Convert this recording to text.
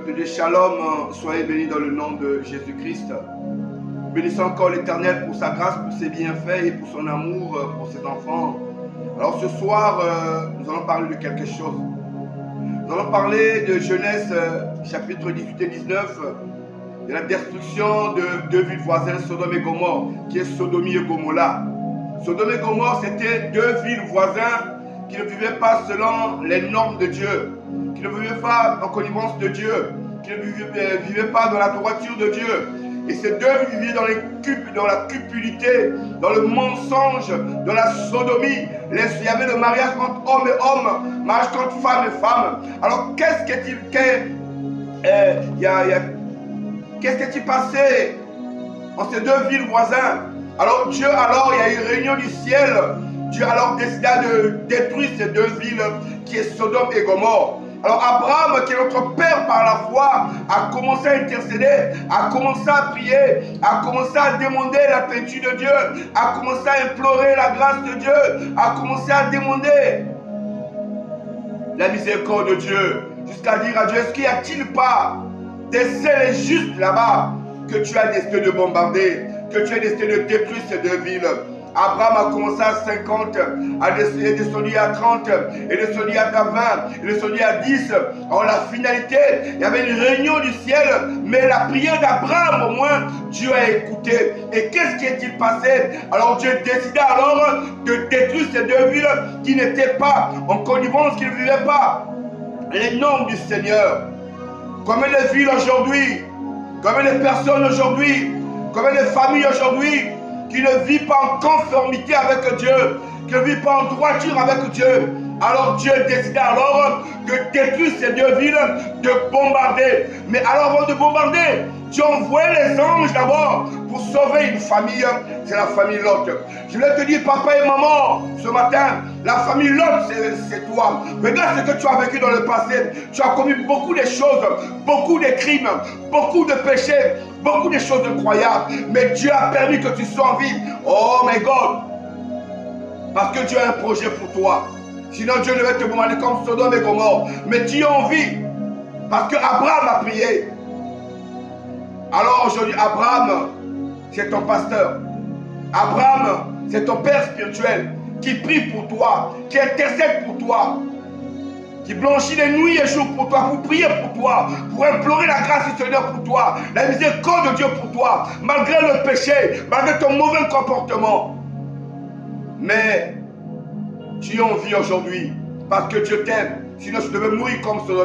Peuple de Shalom, soyez bénis dans le nom de Jésus-Christ. Bénissons encore l'Éternel pour sa grâce, pour ses bienfaits et pour son amour pour ses enfants. Alors ce soir, nous allons parler de quelque chose. Nous allons parler de Genèse chapitre 18 et 19, de la destruction de deux villes voisines, Sodome et Gomorrhe, qui est Sodomie et Gomorrha. Sodome et Gomorrhe, c'était deux villes voisines qui ne vivaient pas selon les normes de Dieu, qui ne vivaient pas en connivence de Dieu, qui ne vivaient pas dans la droiture de Dieu. Et ces deux vivaient dans la cupidité, dans le mensonge, dans la sodomie. Il y avait le mariage entre homme et homme, mariage entre femme et femme. Alors qu'est-ce qui passait en ces deux villes voisines? Alors Dieu, il y a une réunion du ciel. Dieu alors décida de détruire ces deux villes qui est Sodome et Gomorrhe. Alors Abraham, qui est notre père par la foi, a commencé à intercéder, a commencé à prier, a commencé à demander la plénitude de Dieu, a commencé à implorer la grâce de Dieu, a commencé à demander la miséricorde de Dieu, jusqu'à dire à Dieu, est-ce qu'il n'y a-t-il pas des ciels justes là-bas que tu as décidé de bombarder, que tu as décidé de détruire ces deux villes? Abraham a commencé à 50, a descendu à 30, et descendu à 20, et descendu à 10. Alors la finalité, il y avait une réunion du ciel, mais la prière d'Abraham, au moins, Dieu a écouté. Et qu'est-ce qui est-il passé? Alors Dieu décida alors de détruire ces deux villes qui n'étaient pas en connivence, qui ne vivaient pas les normes du Seigneur. Combien de villes aujourd'hui, combien de personnes aujourd'hui, combien de familles aujourd'hui qui ne vit pas en conformité avec Dieu, qui ne vit pas en droiture avec Dieu. Alors Dieu décida alors de détruire ces deux villes, de bombarder. Mais alors avant de bombarder, Dieu envoyait les anges d'abord pour sauver une famille, c'est la famille Lot. Je voulais te dire, papa et maman, ce matin, la famille Lot, c'est toi. Regarde ce que tu as vécu dans le passé. Tu as commis beaucoup de choses, beaucoup de crimes, beaucoup de péchés, beaucoup de choses incroyables. Mais Dieu a permis que tu sois en vie. Oh my God! Parce que Dieu a un projet pour toi. Sinon Dieu devait te bombarder comme Sodome et Gomorrhe. Mais tu es en vie. Parce que Abraham a prié. Alors aujourd'hui, Abraham, c'est ton pasteur. Abraham, c'est ton père spirituel qui prie pour toi, qui intercède pour toi, qui blanchit les nuits et jours pour toi, pour prier pour toi, pour implorer la grâce du Seigneur pour toi, la miséricorde de Dieu pour toi, malgré le péché, malgré ton mauvais comportement. Mais tu es en vie aujourd'hui parce que Dieu t'aime. Sinon, tu devais mourir comme Sodome.